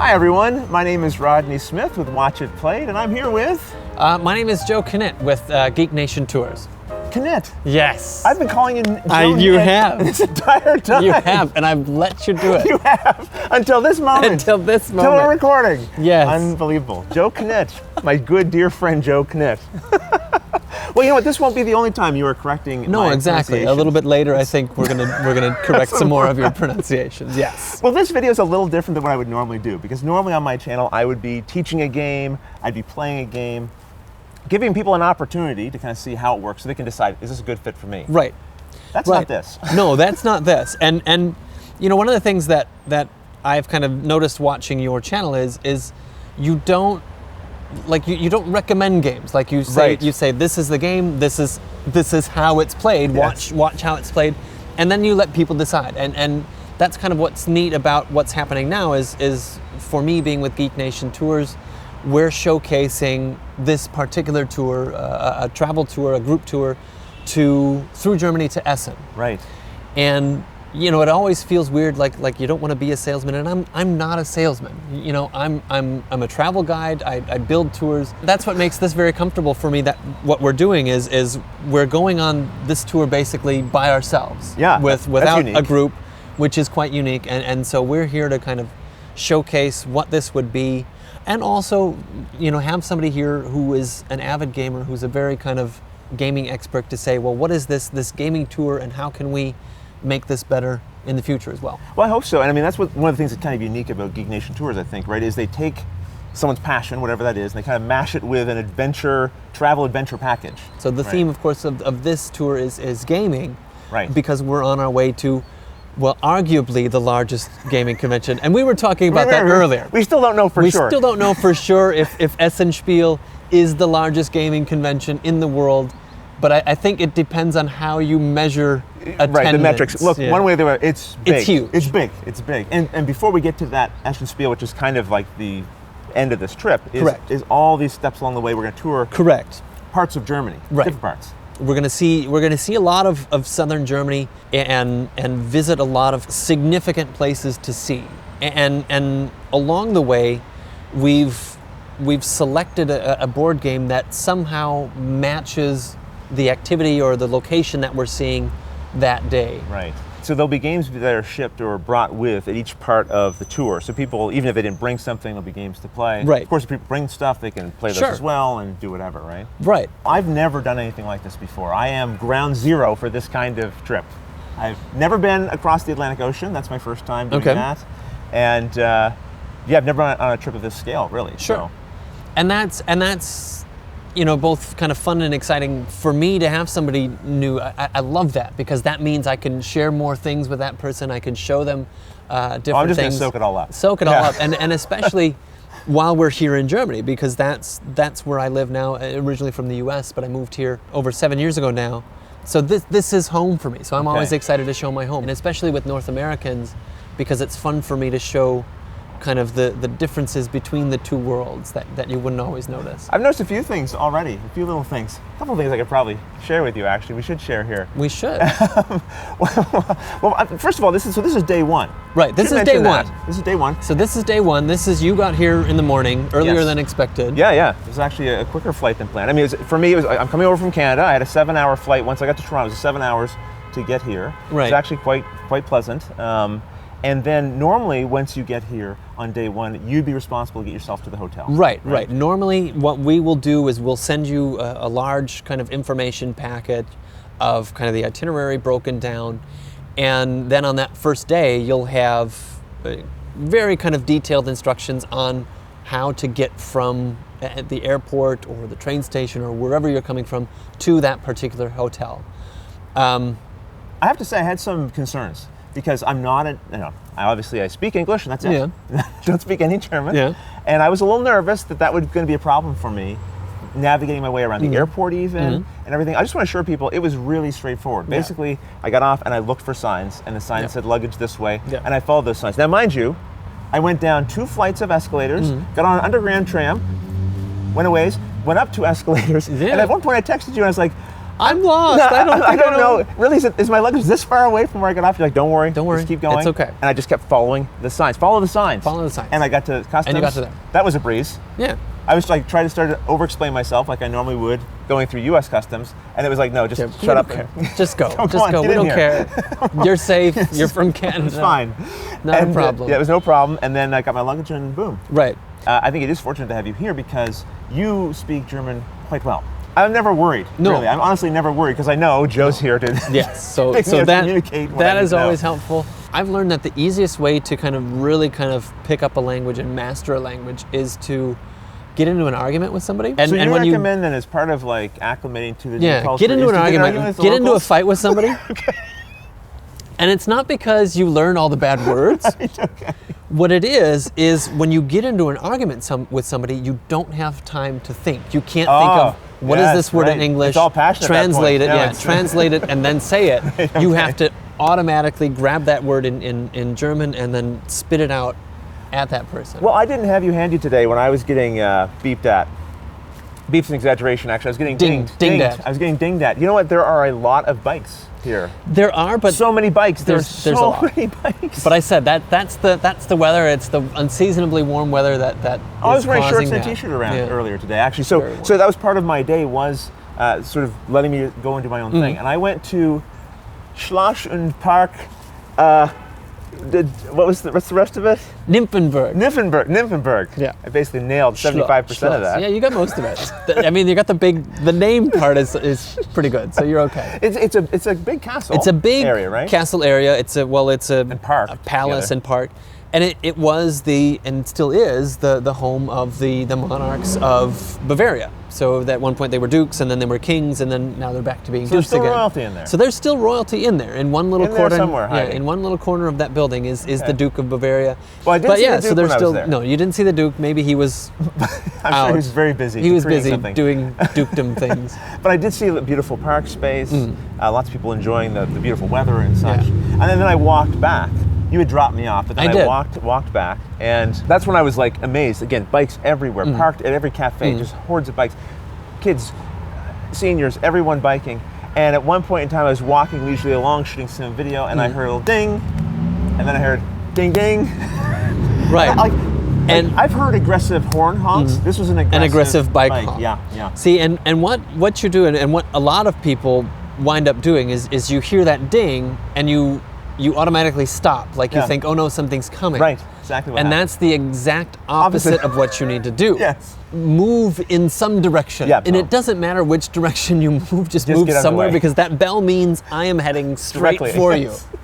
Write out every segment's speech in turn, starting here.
Hi everyone, my name is Rodney Smith with Watch It Played, and I'm here with... My name is Joe Knitt with Geek Nation Tours. Knitt? Yes. I've been calling you Joe You have. this entire time. You have, and I've let you do it. You have, until this moment. Until this moment. Until we're recording. Yes. Unbelievable. Joe Knitt, my good dear friend Joe Knitt. Well, you know what? This won't be the only time you are correcting. No, my exactly. A little bit later, I think we're gonna correct some more of your pronunciations. Yes. Well, this video is a little different than what I would normally do, because normally on my channel I would be teaching a game, I'd be playing a game, giving people an opportunity to kind of see how it works, so they can decide, is this a good fit for me? Right. That's right. not this. No, that's not this. And you know, one of the things that I've kind of noticed watching your channel is you don't. Like you don't recommend games. Like you say, right. You say this is the game. This is how it's played. Yes. Watch how it's played, and then you let people decide. And that's kind of what's neat about what's happening now. Is for me being with Geek Nation Tours, we're showcasing this particular tour, a travel tour, a group tour, through Germany to Essen. Right. And you know, it always feels weird, like you don't want to be a salesman, and I'm not a salesman. You know, I'm a travel guide. I build tours. That's what makes this very comfortable for me. That what we're doing is we're going on this tour basically by ourselves. Yeah, without unique. A group, which is quite unique. And so we're here to kind of showcase what this would be, and also, you know, have somebody here who is an avid gamer, who's a very kind of gaming expert, to say, well, what is this gaming tour, and how can we make this better in the future as well? Well, I hope so. And I mean, that's one of the things that's kind of unique about Geek Nation Tours, I think, right, is they take someone's passion, whatever that is, and they kind of mash it with an travel adventure package. So the theme, of course, of this tour is gaming, right? Because we're on our way to, well, arguably the largest gaming convention. And we were talking about that earlier. We still don't know for sure. We still don't know for sure if Essen Spiel is the largest gaming convention in the world. But I think it depends on how you measure attendance. Right, the metrics. Look, one way or the other, it's big. It's huge. It's big. It's big. And before we get to that Essen Spiel, which is kind of like the end of this trip, is all these steps along the way. We're going to tour. Correct. Parts of Germany. Right. Different parts. We're going to see a lot of southern Germany and visit a lot of significant places to see. And along the way, we've selected a board game that somehow matches the activity or the location that we're seeing that day. Right. So there'll be games that are shipped or brought with at each part of the tour. So people, even if they didn't bring something, there'll be games to play. Right. Of course, if people bring stuff, they can play those as well and do whatever, right? Right. I've never done anything like this before. I am ground zero for this kind of trip. I've never been across the Atlantic Ocean. That's my first time doing that. And yeah, I've never been on a trip of this scale, really. Sure. So. And that's you know, both kind of fun and exciting for me to have somebody new. I love that, because that means I can share more things with that person. I can show them different things. I'm just going to soak it all up. Soak it all up, and especially while we're here in Germany, because that's where I live now. Originally from the U.S., but I moved here over 7 years ago now. So this is home for me. So I'm always excited to show my home, and especially with North Americans, because it's fun for me to show kind of the differences between the two worlds that you wouldn't always notice. I've noticed a few things already, a few little things. A couple of things I could probably share with you, actually. We should share here. We should. Well, first of all, this is day one. Right, this is day one. This is day one. So this is day one. This is, you got here in the morning, earlier than expected. Yeah. It was actually a quicker flight than planned. I mean, for me, I'm coming over from Canada. I had a 7-hour flight. Once I got to Toronto, it was 7 hours to get here. Right. It was actually quite pleasant. And then normally, once you get here on day one, you'd be responsible to get yourself to the hotel. Right. Normally, what we will do is we'll send you a large kind of information packet of kind of the itinerary broken down. And then on that first day, you'll have very kind of detailed instructions on how to get from at the airport or the train station or wherever you're coming from to that particular hotel. I have to say, I had some concerns. Because I'm not I speak English and that's it. Yeah. Don't speak any German. Yeah. And I was a little nervous that was going to be a problem for me, navigating my way around the airport and everything. I just want to assure people it was really straightforward. Basically, I got off and I looked for signs, and the sign said luggage this way, and I followed those signs. Now, mind you, I went down 2 flights of escalators, got on an underground tram, went a ways, went up 2 escalators, and at one point I texted you and I was like, I'm lost. No, I don't know. Really, is my luggage this far away from where I got off? You're like, don't worry. Don't worry. Just keep going. It's okay. And I just kept following the signs. Follow the signs. Follow the signs. And I got to customs. And you got to there. That was a breeze. Yeah. I was like trying to start to over-explain myself like I normally would going through U.S. customs, and it was like, no, just shut up. Just go. Come Just on, go. get We in don't here. care. You're safe. You're from Canada. It's fine. Not a problem. Yeah, it was no problem. And then I got my luggage and boom. Right. I think it is fortunate to have you here because you speak German quite well. I'm never worried. No. Really. I'm honestly never worried because I know Joe's here to Yes. So make me that communicate what I that need is to know. always helpful. I've learned that the easiest way to kind of really kind of pick up a language and master a language is to get into an argument with somebody. So you when recommend then as part of like acclimating to the new culture, get into is an to argument, with the get into a locals? fight with somebody. Okay. And it's not because you learn all the bad words. Okay. What it is when you get into an argument with somebody, you don't have time to think. You can't think of what is this word in English. It's all passion at that Translate point. it, No, yeah. Translate it and then say it. Okay. You have to automatically grab that word in German and then spit it out at that person. Well, I didn't have you handy today when I was getting beeped at. Beep's an exaggeration, actually. I was getting Dinged at. I was getting dinged at. You know what? There are a lot of bikes here. There are, but So many bikes. There's a so lot. many bikes. But I said that's the weather. It's the unseasonably warm weather that I was is wearing causing shorts and a that. t-shirt around Yeah. earlier today, actually. Very So warm. so that was part of my day was sort of letting me go and do my own Mm. thing. And I went to Schloss und Park. What's the rest of it? Nymphenburg. Yeah. I basically nailed 75% of that. Yeah, you got most of it. I mean, you got the name part is pretty good, so you're okay. It's a big castle. It's a big area, right? castle area. It's a park a palace together. and park. And it was and still is the home of the monarchs of Bavaria. So at one point they were dukes, and then they were kings, and then now they're back to being So there's dukes still again. royalty in there. So there's still royalty in there. In one little In there corner, somewhere, yeah, hiding. in one little corner of that building is Okay. the Duke of Bavaria. Well, I didn't but see yeah, the so Duke there's when I was still there. no. You didn't see the Duke. Maybe he was I'm out. sure he was very busy. He was creating busy something. doing dukedom things. But I did see a beautiful park space. Lots of people enjoying the beautiful weather and such. Yeah. And then I walked back. You had dropped me off, but then I I did. walked back, and that's when I was like amazed. Again, bikes everywhere, parked at every cafe, just hordes of bikes, kids, seniors, everyone biking. And at one point in time, I was walking leisurely along, shooting some video, and I heard a little ding, and then I heard ding ding. Right. And I've heard aggressive horn honks. This was an aggressive bike honk. Yeah. See, and what you're doing, and what a lot of people wind up doing is you hear that ding and you automatically stop, like you Yeah. think, oh no, something's coming. Right, exactly what And happened. that's the exact opposite of what you need to do. Yes. Move in some direction. Yeah, and no. it doesn't matter which direction you move, just move get out of the somewhere, way. because that bell means I am heading straight Directly, for yes. you.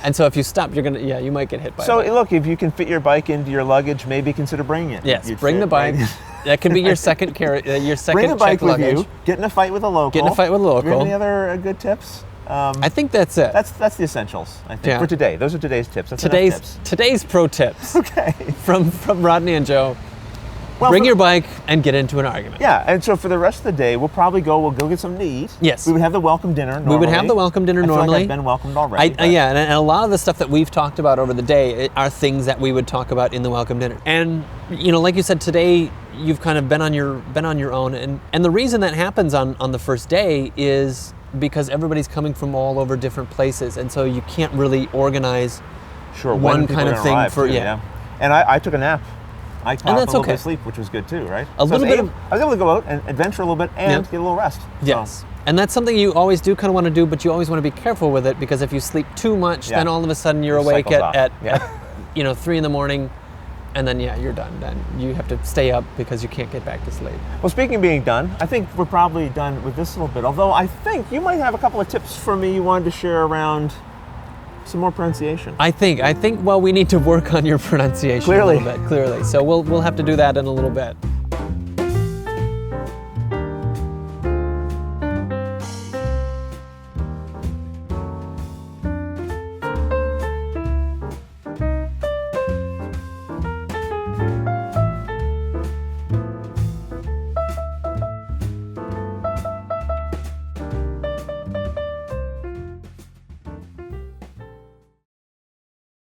And so if you stop, you might get hit by So a bike. look, if you can fit your bike into your luggage, maybe consider bringing it. Yes, You'd bring fit, the bike. right? That could be your second your second Bring the bike check with luggage. you. Get in a fight with a local. Get in a fight with a Do you have local. any other good tips? I think that's it. That's the essentials, I think, Yeah. for today. Those are today's tips. That's enough tips. Today's pro tips Okay. from Rodney and Joe. Well, Bring your bike and get into an argument. Yeah, and so for the rest of the day, we'll go get something to eat. Yes. We would have the welcome dinner normally. We would have the welcome dinner I feel normally. like I've been welcomed already. Yeah, and a lot of the stuff that we've talked about over the day are things that we would talk about in the welcome dinner. And like you said, today you've kind of been on your own, and the reason that happens on the first day is because everybody's coming from all over different places, and so you can't really organize Sure, when one people kind are of gonna thing arrive, for too, yeah. And I took a nap. I caught up that's a little okay. bit of sleep, which was good too, right? A little bit of- I was able to go out and adventure a little bit and Yeah. get a little rest. Yes. And that's something you always do kind of want to do, but you always want to be careful with it, because if you sleep too much, Yeah. then all of a sudden you're It awake cycles off. at Yeah. 3 in the morning, and then you're done. Then you have to stay up because you can't get back to sleep. Well, speaking of being done, I think we're probably done with this little bit. Although I think you might have a couple of tips for me you wanted to share around some more pronunciation. I think we need to work on your pronunciation Clearly. a little bit. Clearly. So we'll have to do that in a little bit.